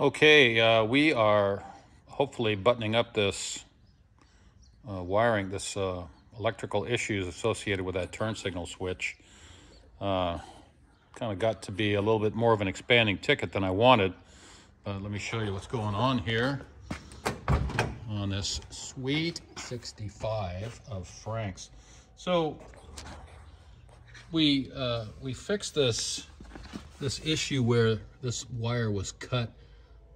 Okay, we are hopefully buttoning up this wiring, this electrical issues associated with that turn signal switch. Kind of got to be a little bit more of an expanding ticket than I wanted. Let me show you what's going on here on this sweet 65 of Frank's. So we fixed this issue where this wire was cut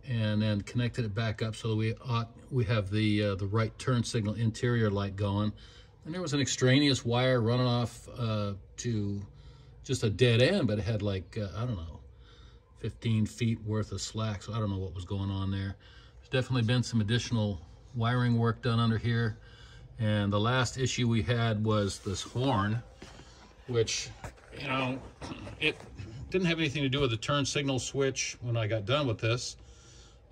and then connected it back up so that we have the right turn signal interior light going. And there was an extraneous wire running off to just a dead end, but it had like, I don't know, 15 feet worth of slack, so I don't know what was going on there. There's definitely been some additional wiring work done under here. And the last issue we had was this horn, which, you know, it didn't have anything to do with the turn signal switch when I got done with this.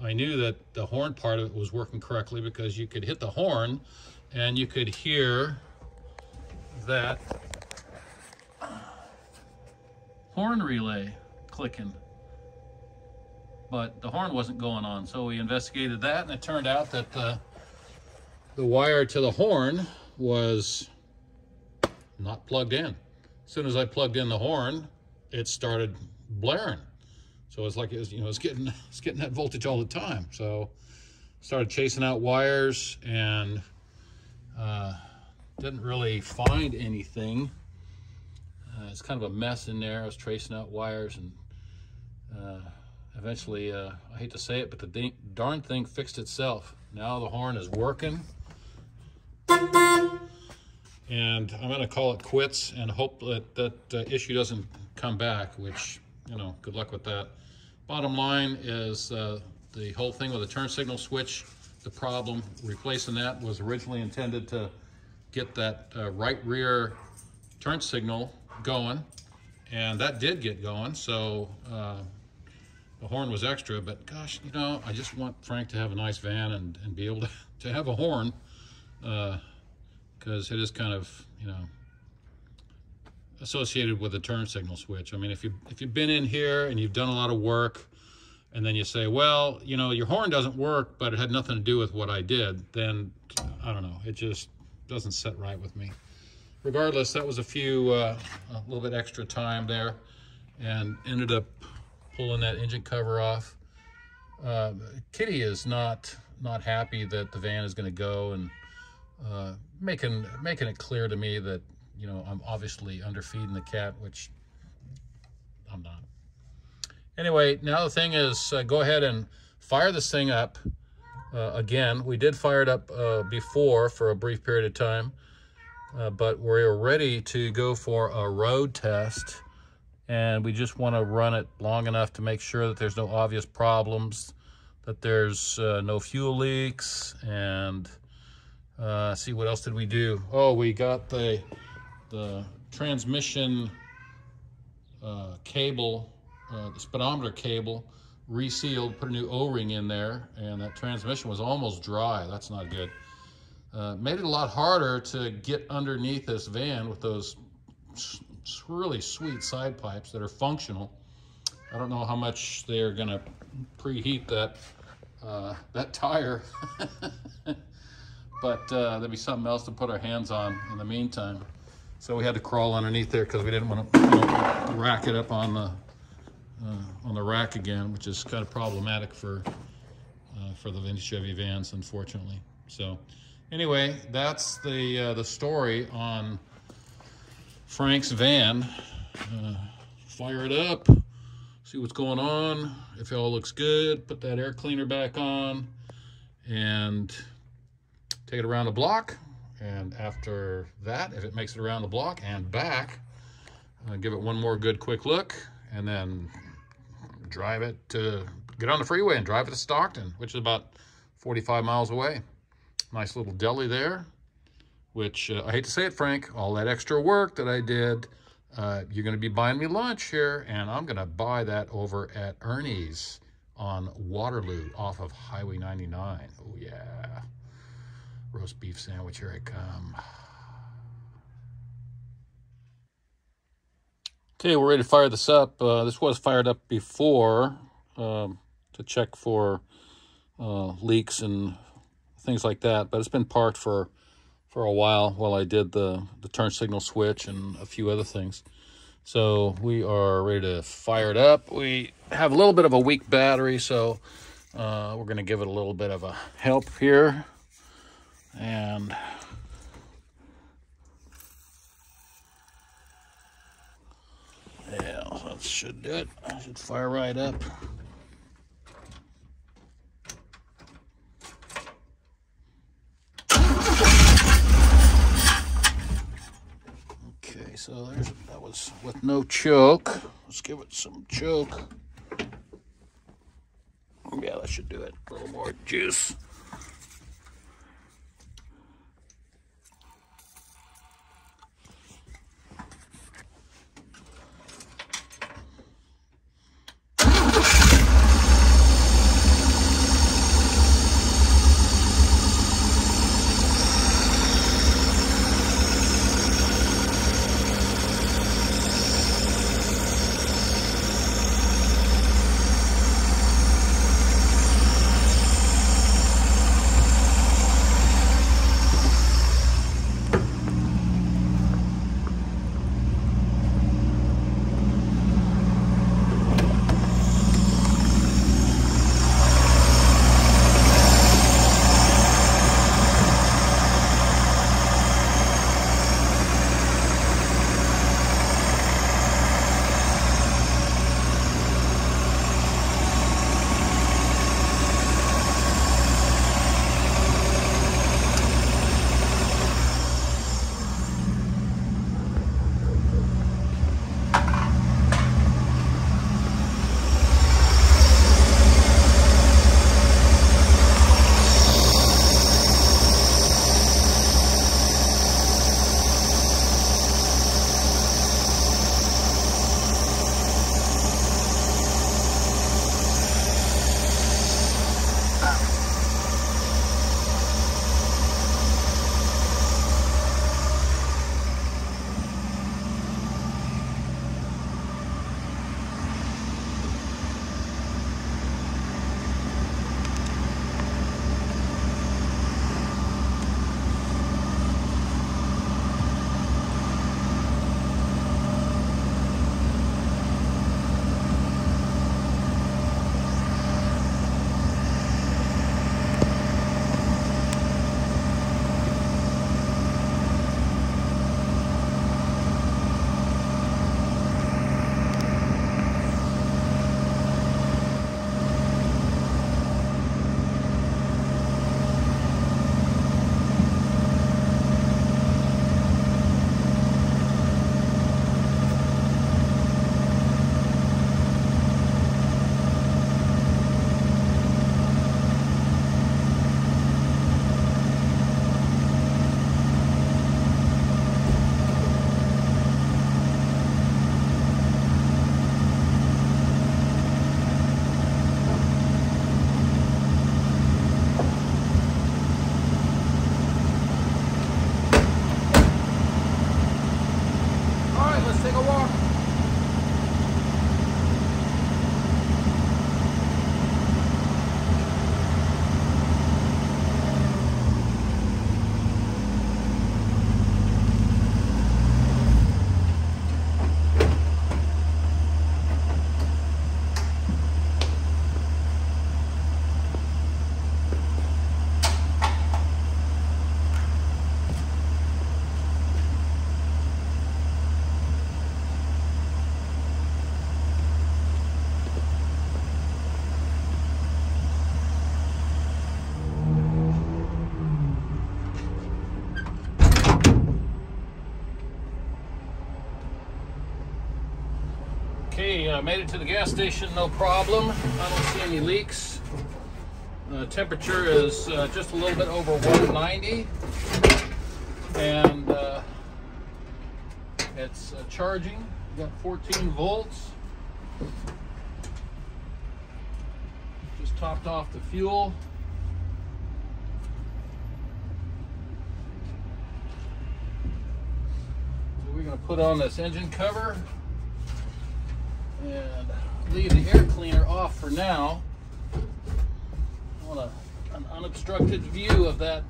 I knew that the horn part of it was working correctly because you could hit the horn and you could hear that horn relay clicking, but the horn wasn't going on. So we investigated that, and it turned out that the wire to the horn was not plugged in. As soon as I plugged in the horn, it started blaring. So it's like it's getting that voltage all the time. So started chasing out wires and didn't really find anything. It's kind of a mess in there. I was tracing out wires and eventually, I hate to say it, but the darn thing fixed itself. Now the horn is working. And I'm gonna call it quits and hope that that issue doesn't come back, which, good luck with that. Bottom line is the whole thing with the turn signal switch, the problem replacing that was originally intended to get that right rear turn signal going, and that did get going, so the horn was extra, but gosh, I just want Frank to have a nice van and be able to have a horn, because it is kind of, associated with the turn signal switch. I mean, if you've been in here and you've done a lot of work, and then you say, well, your horn doesn't work, but it had nothing to do with what I did, then I don't know, it just doesn't sit right with me. Regardless, that was a little bit extra time there, and ended up pulling that engine cover off. Kitty is not happy that the van is going to go, and making it clear to me that I'm obviously underfeeding the cat, which I'm not. Anyway, now the thing is, go ahead and fire this thing up again. We did fire it up before for a brief period of time, but we're ready to go for a road test, and we just want to run it long enough to make sure that there's no obvious problems, that there's no fuel leaks, and see, what else did we do? Oh, we got the transmission cable, the speedometer cable, resealed, put a new O-ring in there, and that transmission was almost dry. That's not good. Made it a lot harder to get underneath this van with those really sweet side pipes that are functional. I don't know how much they're gonna preheat that tire, but there'd be something else to put our hands on in the meantime. So we had to crawl underneath there because we didn't want to rack it up on the rack again, which is kind of problematic for the vintage Chevy vans, unfortunately. So anyway, that's the story on Frank's van. Fire it up, see what's going on. If it all looks good, put that air cleaner back on, and take it around the block. And after that, if it makes it around the block and back, give it one more good quick look, and then drive it to get on the freeway and drive it to Stockton, which is about 45 miles away. Nice little deli there, which I hate to say it, Frank, all that extra work that I did, you're going to be buying me lunch here, and I'm going to buy that over at Ernie's on Waterloo off of Highway 99. Oh, yeah. Roast beef sandwich, here I come. Okay, we're ready to fire this up. This was fired up before. to check for leaks and things like that. But it's been parked for a while I did the turn signal switch and a few other things. So we are ready to fire it up. We have a little bit of a weak battery, so we're going to give it a little bit of a help here. And yeah, that should do it. I should fire right up. Okay, so that was with no choke. Let's give it some choke. Yeah, that should do it. A little more juice. Take a walk. Okay, made it to the gas station, no problem. I don't see any leaks. Temperature is just a little bit over 190, and it's charging. We've got 14 volts. Just topped off the fuel. So we're going to put on this engine cover and leave the air cleaner off for now. want an unobstructed view of that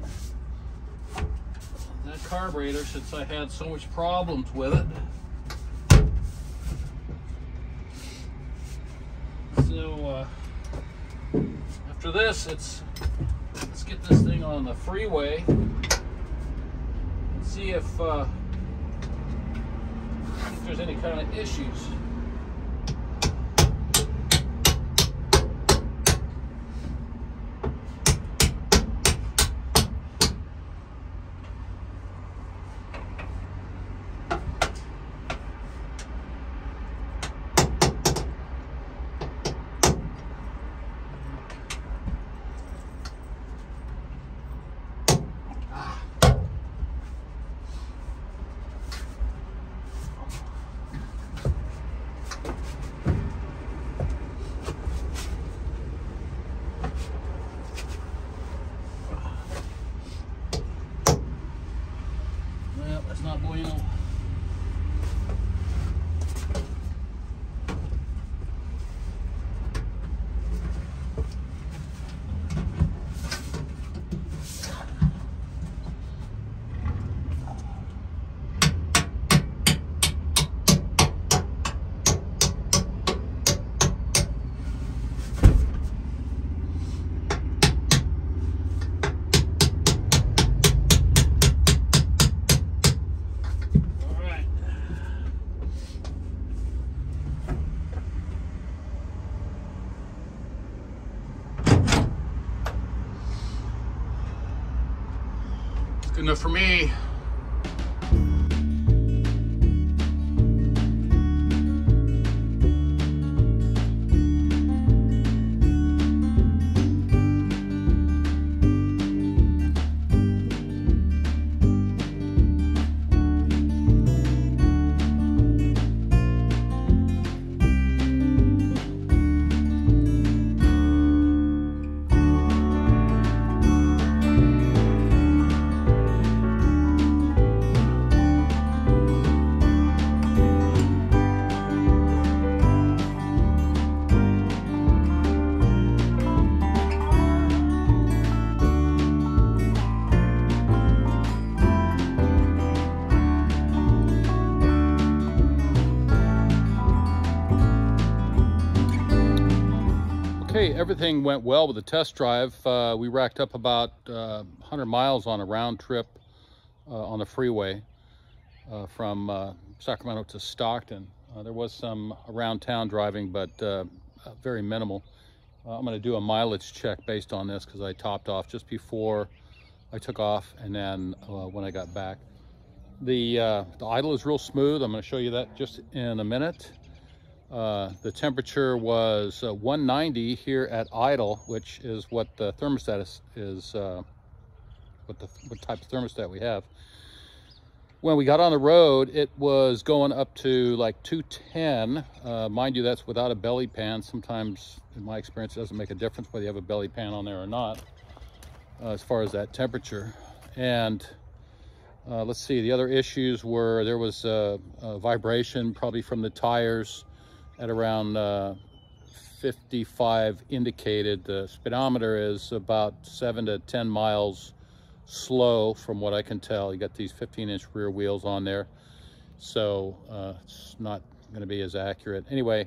carburetor, since I had so much problems with it. So after this, let's get this thing on the freeway and see if there's any kind of issues. Not bueno. Good enough for me. Okay, everything went well with the test drive. We racked up about 100 miles on a round trip on the freeway from Sacramento to Stockton. There was some around town driving, but very minimal. I'm going to do a mileage check based on this because I topped off just before I took off and then when I got back. The idle is real smooth. I'm going to show you that just in a minute. The temperature was 190 here at idle, which is what the thermostat is what type of thermostat we have. When we got on the road, it was going up to like 210. Mind you, that's without a belly pan. Sometimes, in my experience, it doesn't make a difference whether you have a belly pan on there or not, as far as that temperature. And let's see, the other issues were there was a vibration probably from the tires at around 55 indicated. The speedometer is about 7 to 10 miles slow from what I can tell. You got these 15-inch rear wheels on there, so it's not going to be as accurate. Anyway,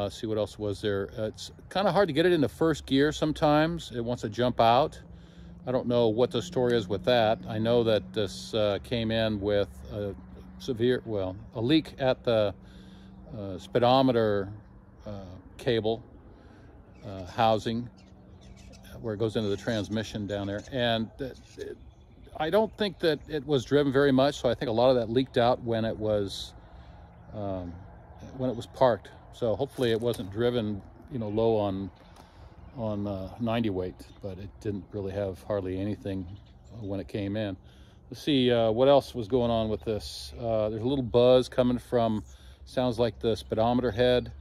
see what else was there. It's kind of hard to get it into first gear sometimes. It wants to jump out. I don't know what the story is with that. I know that this came in with a leak at the speedometer cable housing where it goes into the transmission down there, and I don't think that it was driven very much, so I think a lot of that leaked out when it was parked. So hopefully it wasn't driven, you know, low on 90 weight, but it didn't really have hardly anything when it came in. Let's see what else was going on with this. There's a little buzz coming from, sounds like the speedometer head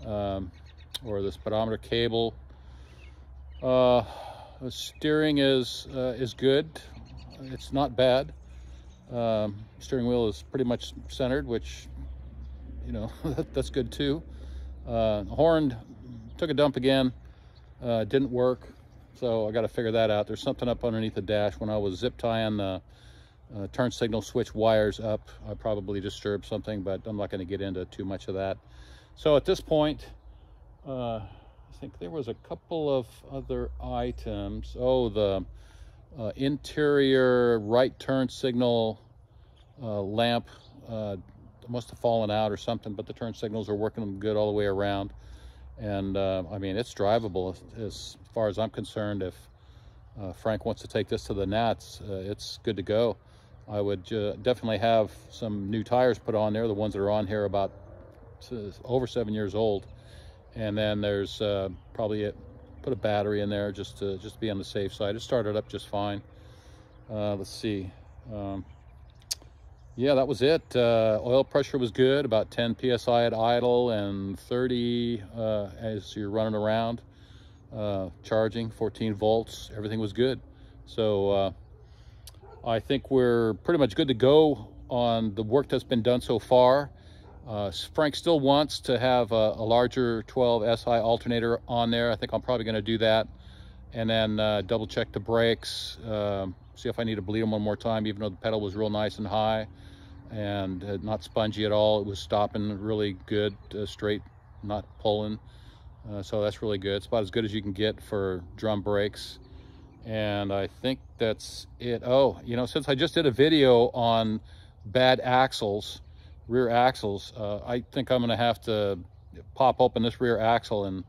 or the speedometer cable. The steering is good. It's not bad. Steering wheel is pretty much centered, which, you know, that's good too. Horn took a dump again. Didn't work. So I got to figure that out. There's something up underneath the dash. When I was zip tying the turn signal switch wires up, I probably disturbed something, but I'm not going to get into too much of that. So at this point, I think there was a couple of other items. Oh, the interior right turn signal lamp must have fallen out or something, but the turn signals are working good all the way around. And I mean, it's drivable as far as I'm concerned. If Frank wants to take this to the Nats, it's good to go. I would definitely have some new tires put on there. The ones that are on here about over 7 years old. And then there's probably put a battery in there just to be on the safe side. It started up just fine. Let's see. Yeah, that was it. Oil pressure was good, about 10 psi at idle and 30 as you're running around. Charging 14 volts, everything was good. So I think we're pretty much good to go on the work that's been done so far. Frank still wants to have a larger 12 SI alternator on there. I think I'm probably going to do that, and then double check the brakes, see if I need to bleed them one more time, even though the pedal was real nice and high and not spongy at all. It was stopping really good, straight, not pulling. So that's really good. It's about as good as you can get for drum brakes. And I think that's it. Oh, you know, since I just did a video on bad axles, rear axles, I think I'm going to have to pop open this rear axle and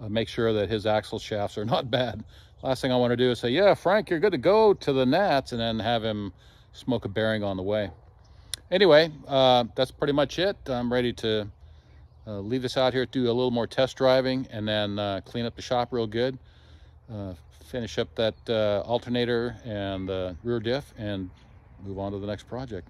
make sure that his axle shafts are not bad. Last thing I want to do is say, yeah, Frank, you're good to go to the Nats, and then have him smoke a bearing on the way. Anyway, that's pretty much it. I'm ready to leave this out here, do a little more test driving, and then clean up the shop real good. Finish up that alternator and rear diff, and move on to the next project.